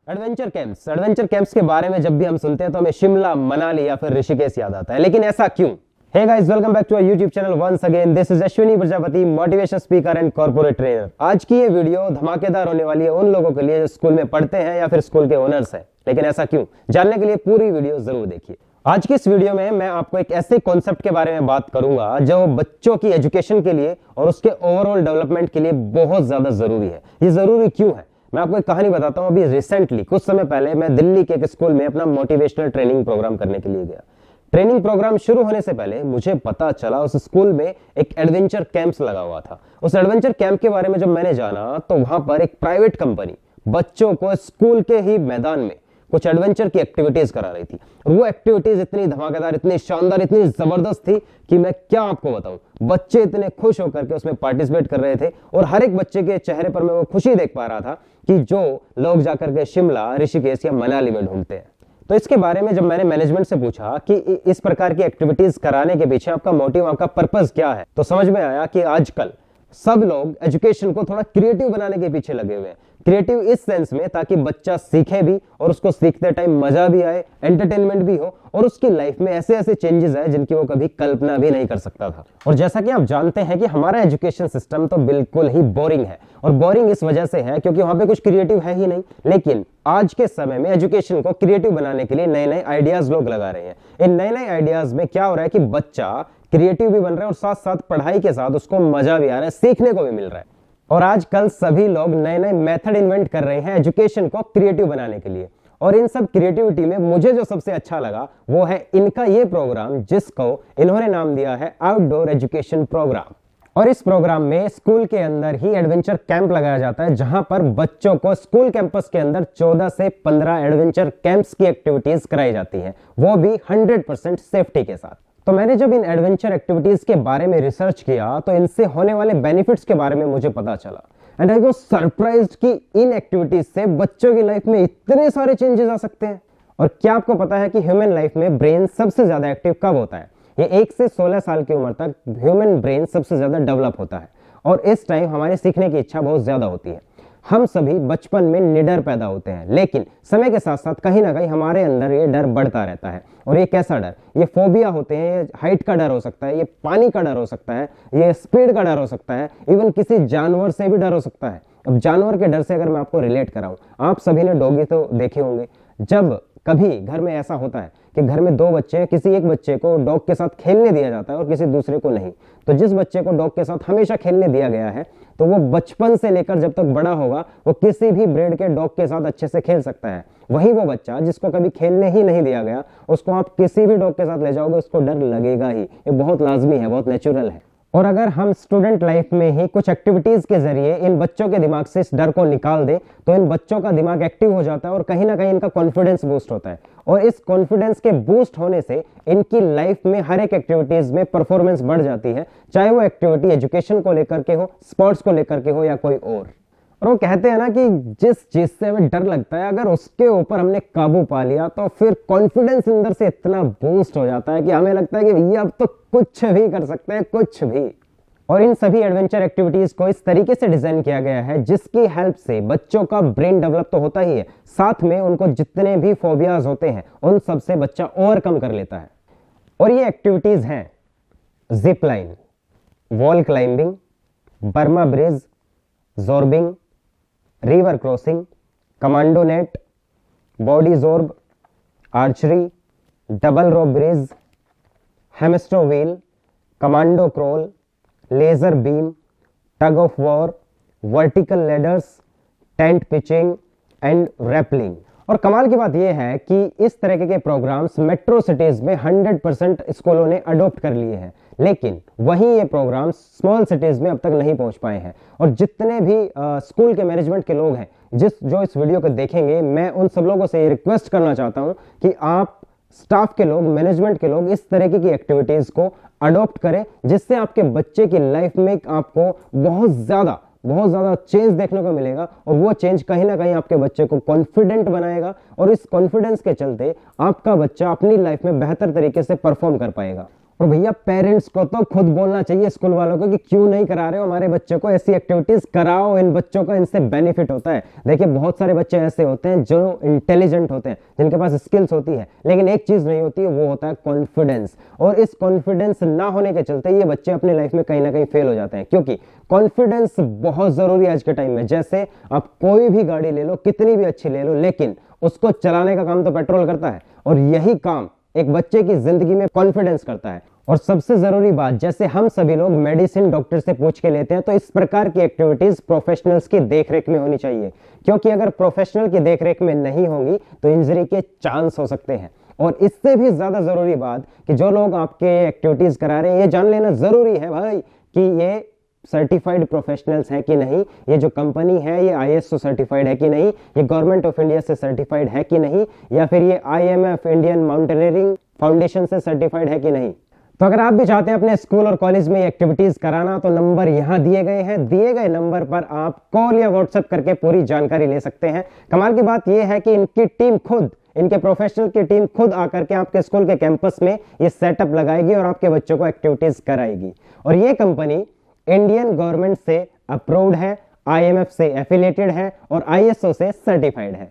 Adventure camps के बारे में जब भी हम सुनते हैं तो हमें शिमला, मनाली या फिर ऋषिकेश याद आता है, लेकिन ऐसा क्यों? Hey guys, welcome back to our YouTube channel once again. This is Ashwini Prajapati, motivation speaker and corporate trainer. आज की ये वीडियो धमाकेदार होने वाली है उन लोगों के लिए जो स्कूल में पढ़ते हैं या फिर स्कूल के ओनर्स हैं। लेकिन ऐसा क्यों, जानने के लिए पूरी वीडियो जरूर देखिए। आज की इस वीडियो में मैं आपको एक ऐसे कॉन्सेप्ट के बारे में बात करूंगा जो बच्चों की एजुकेशन के लिए और उसके ओवरऑल डेवलपमेंट के लिए बहुत ज्यादा जरूरी है। ये जरूरी क्यों है, मैं आपको एक कहानी बताता हूं। अभी रिसेंटली कुछ समय पहले मैं दिल्ली के एक स्कूल में अपना मोटिवेशनल ट्रेनिंग प्रोग्राम करने के लिए गया। ट्रेनिंग प्रोग्राम शुरू होने से पहले मुझे पता चला उस स्कूल में एक एडवेंचर कैंप्स लगा हुआ था। उस एडवेंचर कैंप के बारे में जब मैंने जाना तो वहां पर एक प्राइवेट कंपनी बच्चों को स्कूल के ही मैदान में कुछ एडवेंचर की एक्टिविटीज करा रही थी। और वो एक्टिविटीज इतनी धमाकेदार, इतनी शानदार, इतनी जबरदस्त थी कि मैं क्या आपको बताऊं। बच्चे इतने खुश होकर के उसमें पार्टिसिपेट कर रहे थे और हर एक बच्चे के चेहरे पर मैं वो खुशी देख पा रहा था कि जो लोग जाकर के शिमला, ऋषिकेश या मनाली में ढूंढते हैं। तो इसके बारे में जब मैंने मैनेजमेंट से पूछा कि इस प्रकार की एक्टिविटीज कराने के पीछे आपका मोटिव, आपका पर्पस क्या है, तो समझ में आया कि आजकल सब लोग एजुकेशन को थोड़ा क्रिएटिव बनाने के पीछे लगे हुए हैं। क्रिएटिव इस सेंस में ताकि बच्चा सीखे भी और उसको सीखते टाइम मजा भी आए, एंटरटेनमेंट भी हो और उसकी लाइफ में ऐसे ऐसे चेंजेस आए जिनकी वो कभी कल्पना भी नहीं कर सकता था। और जैसा कि आप जानते हैं कि हमारा एजुकेशन सिस्टम तो बिल्कुल ही बोरिंग है, और बोरिंग इस वजह से है क्योंकि वहां पे कुछ क्रिएटिव है ही नहीं। लेकिन आज के समय में एजुकेशन को क्रिएटिव बनाने के लिए नए नए आइडियाज लोग लगा रहे हैं। इन नए नए आइडियाज में क्या हो रहा है कि बच्चा क्रिएटिव भी बन रहा है और साथ साथ पढ़ाई के साथ उसको मजा भी आ रहा है, सीखने को भी मिल रहा है। और आजकल सभी लोग नए नए मेथड इन्वेंट कर रहे हैं एजुकेशन को क्रिएटिव बनाने के लिए। और इन सब क्रिएटिविटी में मुझे जो सबसे अच्छा लगा वो है इनका ये प्रोग्राम, जिसको इन्होंने नाम दिया है आउटडोर एजुकेशन प्रोग्राम। और इस प्रोग्राम में स्कूल के अंदर ही एडवेंचर कैंप लगाया जाता है, जहां पर बच्चों को स्कूल कैंपस के अंदर 14 से 15 एडवेंचर कैंप्स की एक्टिविटीज कराई जाती है, वो भी 100% सेफ्टी के साथ। तो मैंने जब इन एडवेंचर एक्टिविटीज के बारे में रिसर्च किया तो इनसे होने वाले बेनिफिट्स के बारे में मुझे पता चला। एंड आई वाज सरप्राइज्ड कि इन एक्टिविटीज से बच्चों की लाइफ में इतने सारे चेंजेस आ सकते हैं। और क्या आपको पता है कि ह्यूमन लाइफ में ब्रेन सबसे ज्यादा एक्टिव कब होता है? ये 1 से 16 साल की उम्र तक ह्यूमन ब्रेन सबसे ज्यादा डेवलप होता है और इस टाइम हमारे सीखने की इच्छा बहुत ज्यादा होती है। हम सभी बचपन में निडर पैदा होते हैं, लेकिन समय के साथ साथ कहीं ना कहीं हमारे अंदर ये डर बढ़ता रहता है। और ये कैसा डर? ये फोबिया होते हैं, ये हाइट का डर हो सकता है, ये पानी का डर हो सकता है, ये स्पीड का डर हो सकता है, इवन किसी जानवर से भी डर हो सकता है। अब जानवर के डर से अगर मैं आपको रिलेट कराऊं, आप सभी ने डॉगी तो देखे होंगे। जब कभी घर में ऐसा होता है कि घर में 2 बच्चे हैं, किसी एक बच्चे को डॉग के साथ खेलने दिया जाता है और किसी दूसरे को नहीं, तो जिस बच्चे को डॉग के साथ हमेशा खेलने दिया गया है तो वो बचपन से लेकर जब तक बड़ा होगा वो किसी भी ब्रीड के डॉग के साथ अच्छे से खेल सकता है। वही वो बच्चा जिसको कभी खेलने ही नहीं दिया गया, उसको आप किसी भी डॉग के साथ ले जाओगे, उसको डर लगेगा ही। ये बहुत लाजमी है, बहुत नेचुरल है। और अगर हम स्टूडेंट लाइफ में ही कुछ एक्टिविटीज के जरिए इन बच्चों के दिमाग से इस डर को निकाल दें तो इन बच्चों का दिमाग एक्टिव हो जाता है और कहीं ना कहीं इनका कॉन्फिडेंस बूस्ट होता है। और इस कॉन्फिडेंस के बूस्ट होने से इनकी लाइफ में हर एक एक्टिविटीज में परफॉर्मेंस बढ़ जाती है, चाहे वो एक्टिविटी एजुकेशन को लेकर के हो, स्पोर्ट्स को लेकर के हो या कोई और वो कहते हैं ना कि जिस चीज से हमें डर लगता है अगर उसके ऊपर हमने काबू पा लिया तो फिर कॉन्फिडेंस अंदर से इतना बूस्ट हो जाता है कि हमें लगता है कि भैया अब तो कुछ भी कर सकते हैं, कुछ भी। और इन सभी एडवेंचर एक्टिविटीज को इस तरीके से डिजाइन किया गया है जिसकी हेल्प से बच्चों का ब्रेन डेवलप तो होता ही है, साथ में उनको जितने भी फोबियाज होते हैं उन सब से बच्चा ओवरकम कर लेता है। और ये एक्टिविटीज हैं zip line, wall climbing, Burma bridge, zorbing, river crossing, commando net, body zorb, archery, double rope bridge, hamster wheel, commando crawl, laser beam, tug of war, vertical ladders, tent pitching and rappelling. और कमाल की बात यह है कि इस तरह के प्रोग्राम्स मेट्रो सिटीज में 100% स्कूलों ने अडॉप्ट कर लिए हैं, लेकिन वहीं ये प्रोग्राम्स स्मॉल सिटीज में अब तक नहीं पहुंच पाए हैं। और जितने भी स्कूल के मैनेजमेंट के लोग हैं जो इस वीडियो को देखेंगे, मैं उन सब लोगों से रिक्वेस्ट करना चाहता हूं कि आप स्टाफ के लोग, मैनेजमेंट के लोग इस तरह की एक्टिविटीज को अडॉप्ट करें, जिससे आपके बच्चे की लाइफ में आपको बहुत ज्यादा चेंज देखने को मिलेगा। और वो चेंज कहीं ना कहीं आपके बच्चे को कॉन्फिडेंट बनाएगा और इस कॉन्फिडेंस के चलते आपका बच्चा अपनी लाइफ में बेहतर तरीके से परफॉर्म कर पाएगा। और भैया पेरेंट्स को तो खुद बोलना चाहिए स्कूल वालों को कि क्यों नहीं करा रहे हो हमारे बच्चों को ऐसी एक्टिविटीज, कराओ इन बच्चों को, इनसे बेनिफिट होता है। देखिए बहुत सारे बच्चे ऐसे होते हैं जो इंटेलिजेंट होते हैं, जिनके पास स्किल्स होती है, लेकिन एक चीज नहीं होती है, वो होता है कॉन्फिडेंस। और इस कॉन्फिडेंस ना होने के चलते ये बच्चे अपनी लाइफ में कहीं ना कहीं फेल हो जाते हैं, क्योंकि कॉन्फिडेंस बहुत जरूरी है आज के टाइम में। जैसे आप कोई भी गाड़ी ले लो, कितनी भी अच्छी ले लो, लेकिन उसको चलाने का काम तो पेट्रोल करता है, और यही काम एक बच्चे की जिंदगी में कॉन्फिडेंस करता है। और सबसे जरूरी बात, जैसे हम सभी लोग मेडिसिन डॉक्टर से पूछ के लेते हैं, तो इस प्रकार की एक्टिविटीज प्रोफेशनल्स की देखरेख में होनी चाहिए, क्योंकि अगर प्रोफेशनल की देखरेख में नहीं होंगी तो इंजरी के चांस हो सकते हैं। और इससे भी ज्यादा जरूरी बात कि जो लोग आपके एक्टिविटीज करा रहे हैं, ये जान लेना जरूरी है भाई कि ये सर्टिफाइड प्रोफेशनल्स है कि नहीं, ये जो कंपनी है ये ISO सर्टिफाइड है कि नहीं, ये गवर्नमेंट ऑफ इंडिया से सर्टिफाइड है कि नहीं, या फिर ये IMF इंडियन माउंटेनियरिंग फाउंडेशन से सर्टिफाइड है कि नहीं। तो अगर आप भी चाहते हैं अपने स्कूल और कॉलेज में एक्टिविटीज कराना, तो नंबर यहां दिए गए हैं, दिए गए नंबर पर आप कॉल या व्हाट्सएप करके पूरी जानकारी ले सकते हैं। कमाल की बात यह है कि इनकी टीम खुद, इनके प्रोफेशनल की टीम खुद आकर के आपके स्कूल के कैंपस में ये सेटअप लगाएगी और आपके बच्चों को एक्टिविटीज कराएगी। और ये कंपनी इंडियन गवर्नमेंट से अप्रूव्ड है, IMF से एफिलिएटेड है और ISO से सर्टिफाइड है।